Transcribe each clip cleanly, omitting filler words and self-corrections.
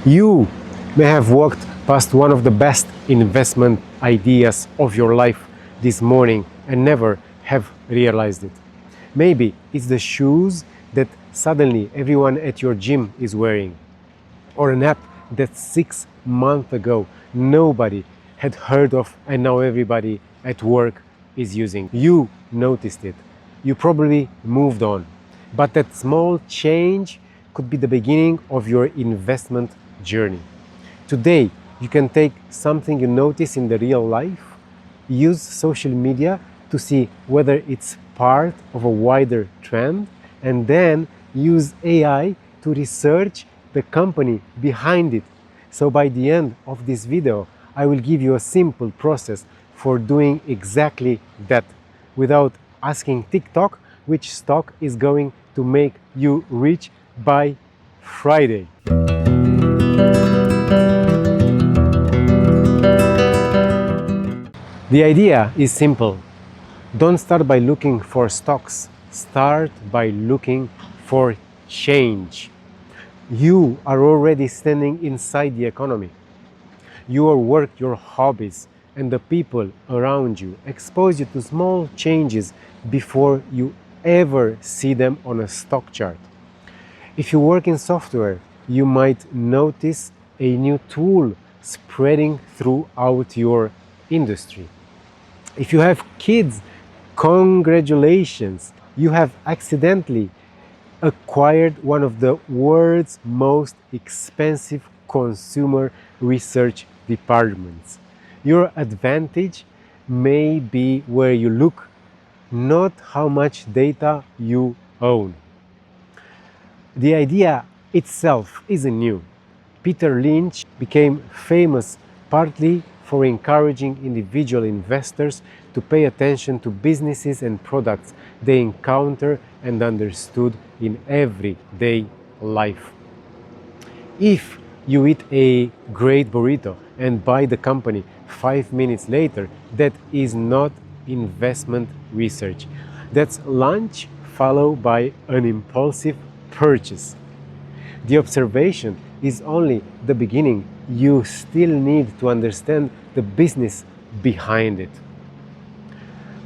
You may have walked past one of the best investment ideas of your life this morning and never have realized it. Maybe it's the shoes that suddenly everyone at your gym is wearing, or an app that 6 months ago nobody had heard of and now everybody at work is using. You noticed it. You probably moved on. But that small change could be the beginning of your investment journey. Today, you can take something you notice in the real life, use social media to see whether it's part of a wider trend, and then use AI to research the company behind it. So by the end of this video, I will give you a simple process for doing exactly that without asking TikTok which stock is going to make you rich by Friday. The idea is simple. Don't start by looking for stocks. Start by looking for change. You are already standing inside the economy. Your work, your hobbies, and the people around you expose you to small changes before you ever see them on a stock chart. If you work in software, you might notice a new tool spreading throughout your industry. If you have kids, congratulations, you have accidentally acquired one of the world's most expensive consumer research departments. Your advantage may be where you look, not how much data you own. The idea itself isn't new. Peter Lynch became famous partly for encouraging individual investors to pay attention to businesses and products they encounter and understood in everyday life. If you eat a great burrito and buy the company 5 minutes later, that is not investment research. That's lunch followed by an impulsive purchase. The observation is only the beginning. You still need to understand the business behind it.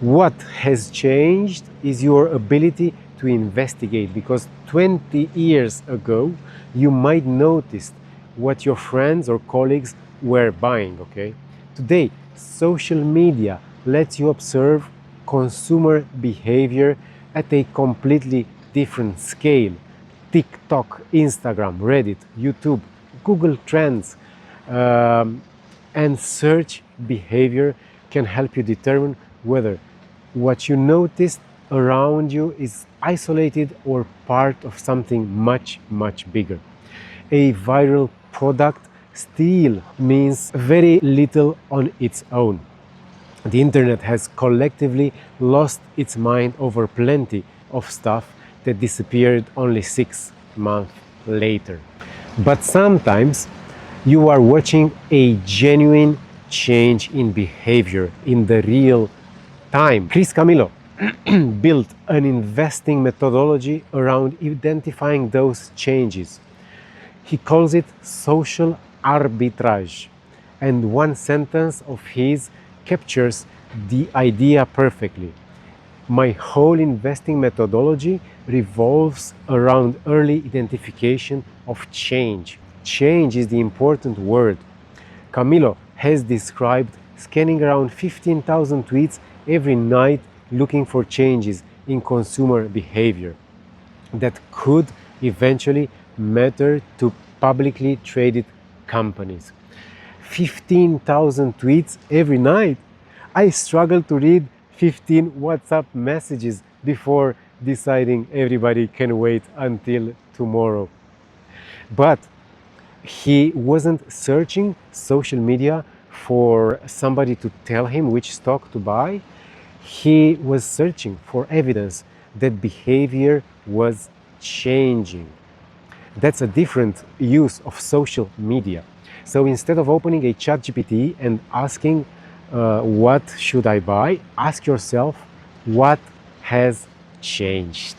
What has changed is your ability to investigate, because 20 years ago you might notice what your friends or colleagues were buying, okay? Today, social media lets you observe consumer behavior at a completely different scale. TikTok, Instagram, Reddit, YouTube, Google Trends, and search behavior can help you determine whether what you noticed around you is isolated or part of something much, much bigger. A viral product still means very little on its own. The internet has collectively lost its mind over plenty of stuff that disappeared only 6 months later. But sometimes you are watching a genuine change in behavior in the real time. Chris Camillo built an investing methodology around identifying those changes. He calls it social arbitrage, and one sentence of his captures the idea perfectly. My whole investing methodology revolves around early identification of change. Change is the important word. Camilo has described scanning around 15,000 tweets every night looking for changes in consumer behavior that could eventually matter to publicly traded companies. 15,000 tweets every night. I struggle to read 15 WhatsApp messages before deciding everybody can wait until tomorrow. But he wasn't searching social media for somebody to tell him which stock to buy. He was searching for evidence that behavior was changing. That's a different use of social media. So instead of opening a ChatGPT and asking, what should I buy? Ask yourself, what has changed?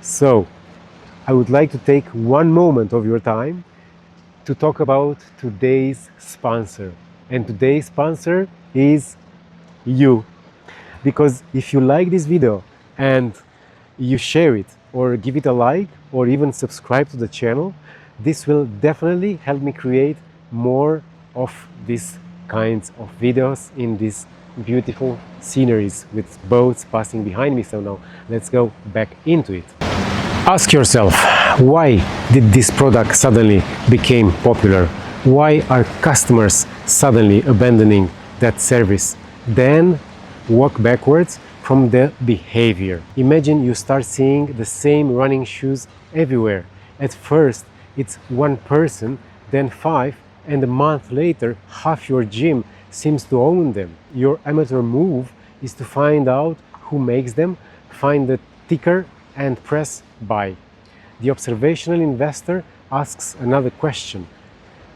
So I would like to take one moment of your time to talk about today's sponsor. And today's sponsor is you. Because if you like this video and you share it or give it a like or even subscribe to the channel, this will definitely help me create more of these kinds of videos in these beautiful sceneries with boats passing behind me. So now let's go back into it. Ask yourself, why did this product suddenly become popular? Why are customers suddenly abandoning that service? Then walk backwards from the behavior. Imagine you start seeing the same running shoes everywhere. At first, it's one person, then five, and a month later, half your gym seems to own them. Your amateur move is to find out who makes them, find the ticker, and press buy. The observational investor asks another question.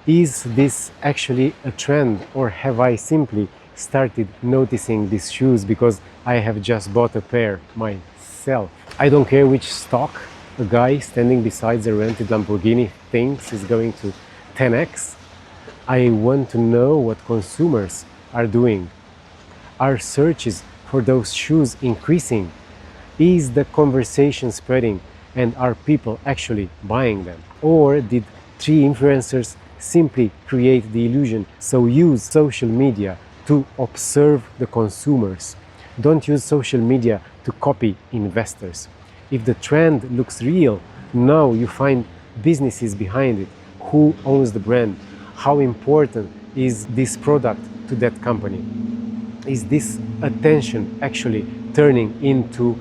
Is this actually a trend, or have I simply started noticing these shoes because I have just bought a pair myself? I don't care which stock a guy standing beside a rented Lamborghini thinks is going to 10x. I want to know what consumers are doing. Are searches for those shoes increasing? Is the conversation spreading and are people actually buying them? Or did 3 influencers simply create the illusion? So use social media to observe the consumers. Don't use social media to copy investors. If the trend looks real, now you find businesses behind it. Who owns the brand? How important is this product to that company? Is this attention actually turning into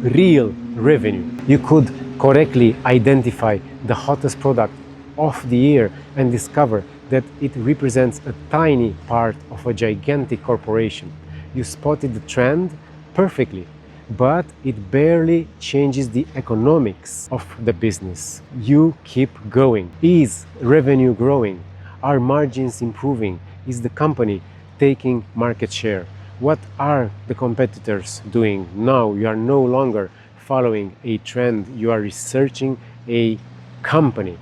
real revenue? You could correctly identify the hottest product of the year and discover that it represents a tiny part of a gigantic corporation. You spotted the trend perfectly, but it barely changes the economics of the business. You keep going. Is revenue growing? Are margins improving? Is the company taking market share? What are the competitors doing? Now you are no longer following a trend, you are researching a company.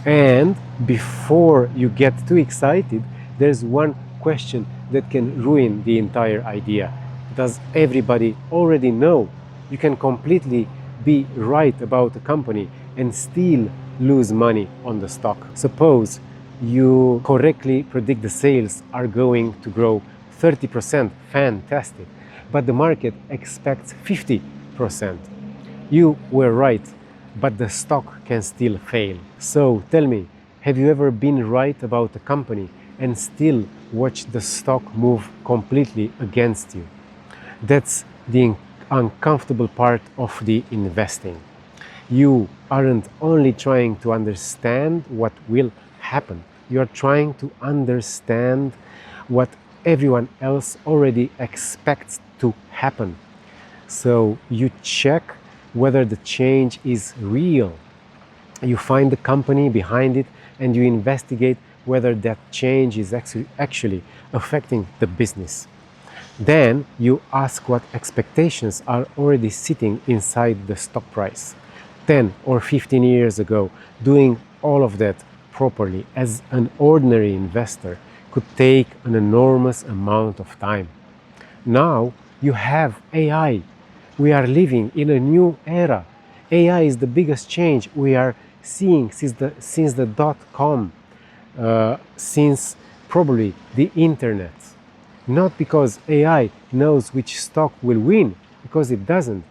And before you get too excited, there's one question that can ruin the entire idea. Does everybody already know? You can completely be right about a company and still lose money on the stock. Suppose you correctly predict the sales are going to grow 30%, fantastic, but the market expects 50%. You were right, but the stock can still fail. So tell me, have you ever been right about a company and still watched the stock move completely against you? That's the uncomfortable part of the investing. You aren't only trying to understand what will happen, you are trying to understand what everyone else already expects to happen. So you check whether the change is real. You find the company behind it and you investigate whether that change is actually affecting the business. Then you ask what expectations are already sitting inside the stock price. 10 or 15 years ago, doing all of that properly as an ordinary investor could take an enormous amount of time. Now you have AI. We are living in a new era. AI is the biggest change we are seeing since the dot-com, since probably the internet. Not because AI knows which stock will win, because it doesn't.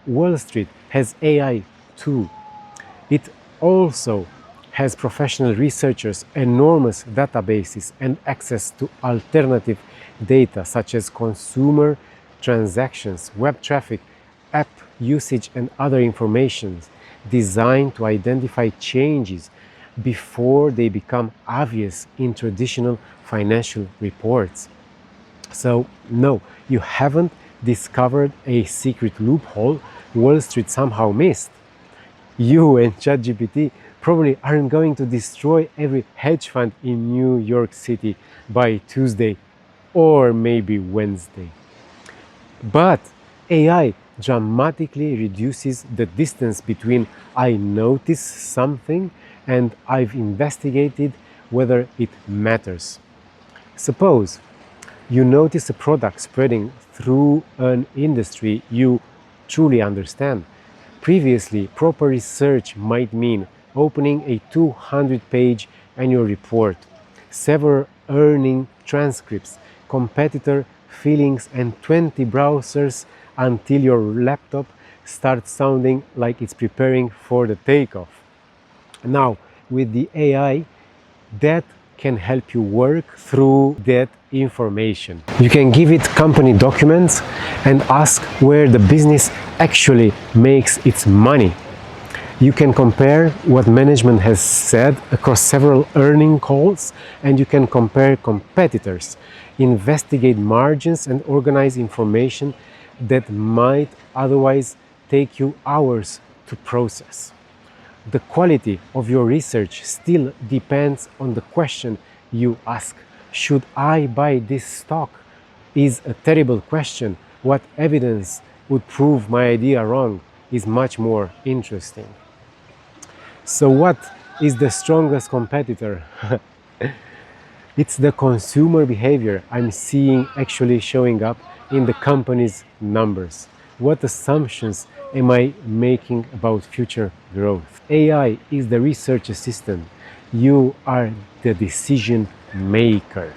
Wall Street has AI too. It also has professional researchers, enormous databases, and access to alternative data such as consumer transactions, web traffic, app usage, and other information designed to identify changes before they become obvious in traditional financial reports. So, no, you haven't discovered a secret loophole Wall Street somehow missed. You and ChatGPT probably aren't going to destroy every hedge fund in New York City by Tuesday or maybe Wednesday. But AI dramatically reduces the distance between I notice something and I've investigated whether it matters. Suppose you notice a product spreading through an industry you truly understand. Previously, proper research might mean opening a 200-page annual report, several earning transcripts, competitor feelings, and 20 browsers until your laptop starts sounding like it's preparing for the takeoff. Now, with the AI, that can help you work through that information. You can give it company documents and ask where the business actually makes its money. You can compare what management has said across several earning calls, and you can compare competitors, investigate margins, and organize information that might otherwise take you hours to process. The quality of your research still depends on the question you ask. Should I buy this stock? Is a terrible question. What evidence would prove my idea wrong is much more interesting. So what is the strongest competitor? It's the consumer behavior I'm seeing actually showing up in the company's numbers. What assumptions am I making about future growth? AI is the research assistant. You are the decision maker.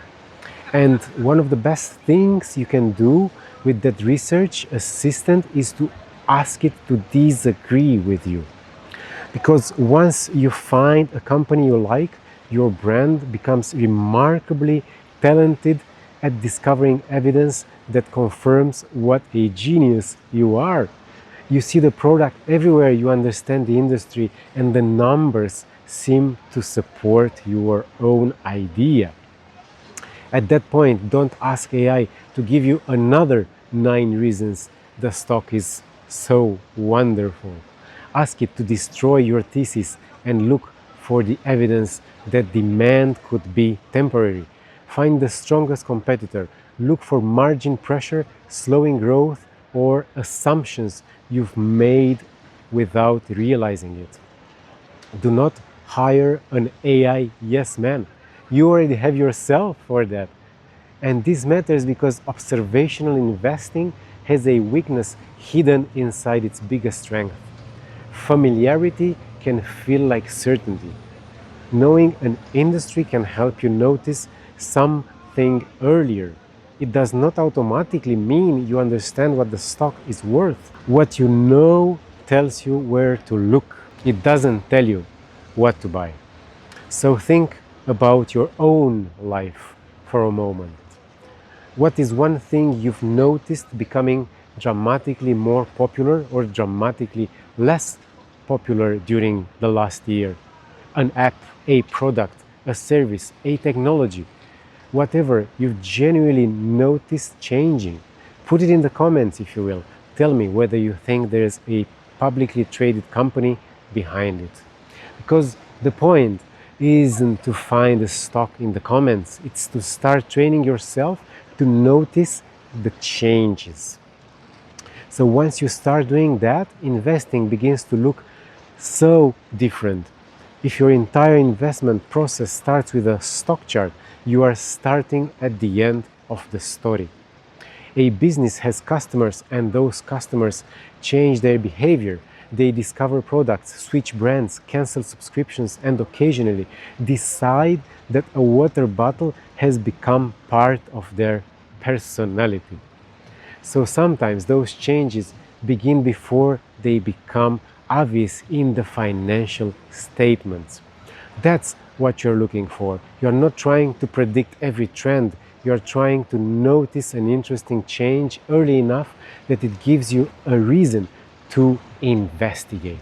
And one of the best things you can do with that research assistant is to ask it to disagree with you. Because once you find a company you like, your brand becomes remarkably talented at discovering evidence that confirms what a genius you are. You see the product everywhere, you understand the industry, and the numbers seem to support your own idea. At that point, don't ask AI to give you another 9 reasons the stock is so wonderful. Ask it to destroy your thesis and look for the evidence that demand could be temporary. Find the strongest competitor. Look for margin pressure, slowing growth, or assumptions you've made without realizing it. Do not hire an AI yes man. You already have yourself for that. And this matters because observational investing has a weakness hidden inside its biggest strength. Familiarity can feel like certainty. Knowing an industry can help you notice something earlier. It does not automatically mean you understand what the stock is worth. What you know tells you where to look. It doesn't tell you what to buy. So think about your own life for a moment. What is one thing you've noticed becoming dramatically more popular or dramatically less popular during the last year? An app, a product, a service, a technology, whatever you've genuinely noticed changing. Put it in the comments if you will. Tell me whether you think there's a publicly traded company behind it. Because the point isn't to find a stock in the comments, it's to start training yourself to notice the changes. So once you start doing that, investing begins to look so different. If your entire investment process starts with a stock chart, you are starting at the end of the story. A business has customers, and those customers change their behavior. They discover products, switch brands, cancel subscriptions, and occasionally decide that a water bottle has become part of their personality. So sometimes those changes begin before they become obvious in the financial statements. That's what you're looking for. You're not trying to predict every trend. You're trying to notice an interesting change early enough that it gives you a reason to investigate.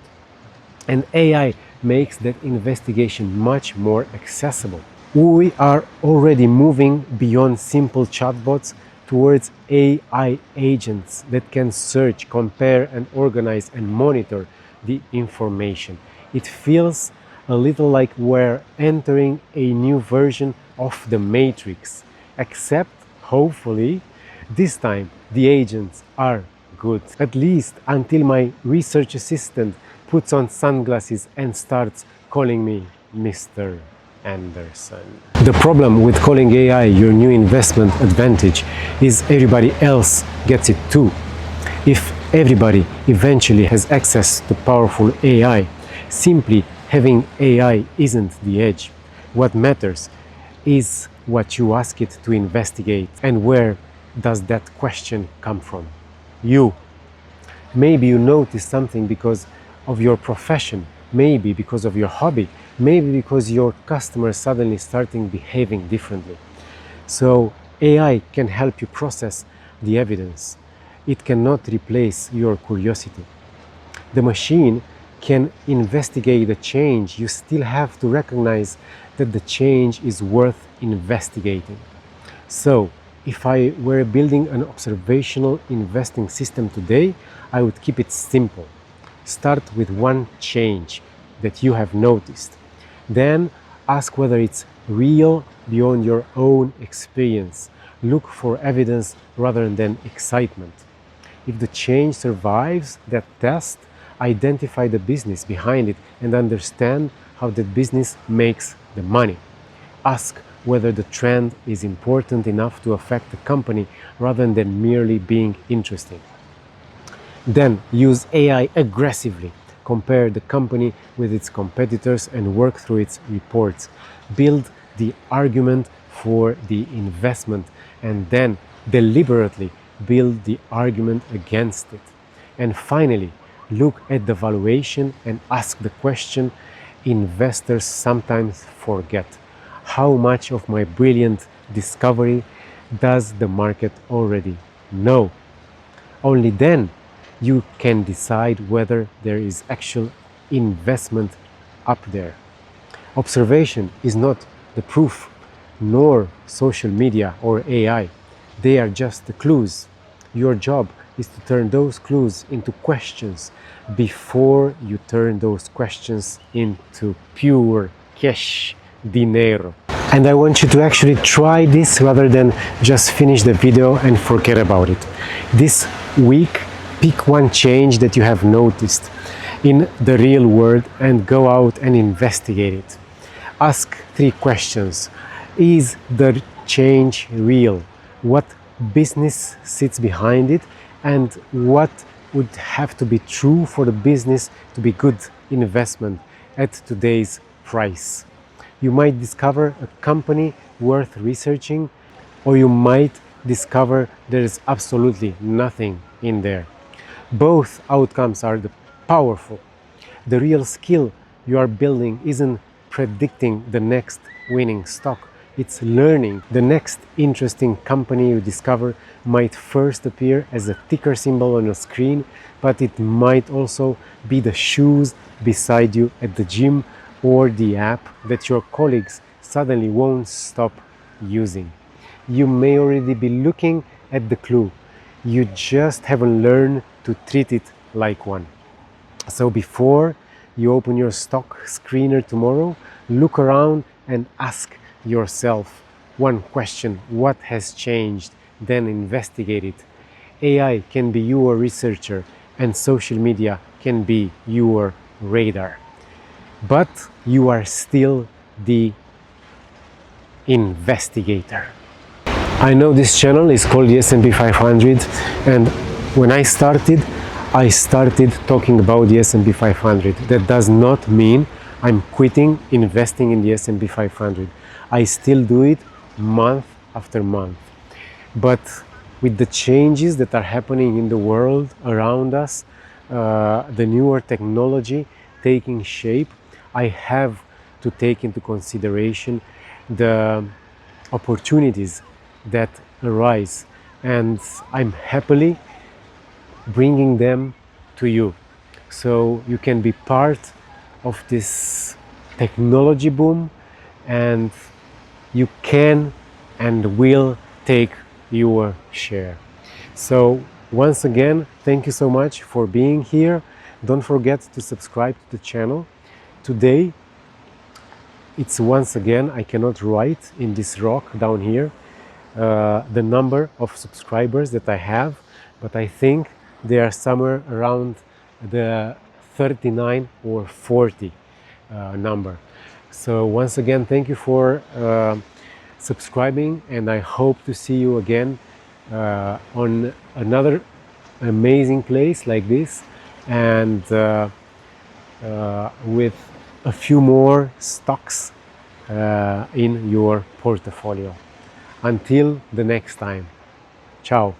And AI makes that investigation much more accessible. We are already moving beyond simple chatbots towards AI agents that can search, compare, and organize and monitor the information. It feels a little like we're entering a new version of the Matrix, except hopefully this time the agents are good. At least until my research assistant puts on sunglasses and starts calling me Mr. Anderson. The problem with calling AI your new investment advantage is everybody else gets it too. If everybody eventually has access to powerful AI, simply having AI isn't the edge. What matters is what you ask it to investigate, and where does that question come from? You. Maybe you notice something because of your profession, maybe because of your hobby, maybe because your customers suddenly starting behaving differently. So AI can help you process the evidence. It cannot replace your curiosity. The machine can investigate the change. You still have to recognize that the change is worth investigating. So, if I were building an observational investing system today, I would keep it simple. Start with one change that you have noticed. Then ask whether it's real beyond your own experience. Look for evidence rather than excitement. If the change survives that test, identify the business behind it and understand how that business makes the money. Ask whether the trend is important enough to affect the company rather than merely being interesting. Then use AI aggressively. Compare the company with its competitors and work through its reports. Build the argument for the investment and then deliberately build the argument against it. And finally, look at the valuation and ask the question investors sometimes forget. How much of my brilliant discovery does the market already know? Only then you can decide whether there is actual investment up there. Observation is not the proof, nor social media or AI. They are just the clues. Your job is to turn those clues into questions before you turn those questions into pure cash, dinero. And I want you to actually try this rather than just finish the video and forget about it. This week, pick one change that you have noticed in the real world and go out and investigate it. Ask 3 questions. Is the change real? What business sits behind it? And what would have to be true for the business to be good investment at today's price? You might discover a company worth researching, or you might discover there is absolutely nothing in there. Both outcomes are powerful. The real skill you are building isn't predicting the next winning stock. It's learning. The next interesting company you discover might first appear as a ticker symbol on a screen, but it might also be the shoes beside you at the gym or the app that your colleagues suddenly won't stop using. You may already be looking at the clue. You just haven't learned to treat it like one. So before you open your stock screener tomorrow, look around and ask yourself one question: what has changed? Then investigate it. AI can be your researcher and social media can be your radar. But you are still the investigator. I know this channel is called the S&P 500, and when I started talking about the S&P 500. That does not mean I'm quitting investing in the S&P 500. I still do it month after month. But with the changes that are happening in the world around us, the newer technology taking shape, I have to take into consideration the opportunities that arise, and I'm happily bringing them to you so you can be part of this technology boom, and you can and will take your share. So once again, thank you so much for being here. Don't forget to subscribe to the channel. Today it's once again, I cannot write in this rock down here the number of subscribers that I have, but I think they are somewhere around the 39 or 40. number. So once again, thank you for subscribing, and I hope to see you again on another amazing place like this, and with a few more stocks in your portfolio. Until the next time, ciao.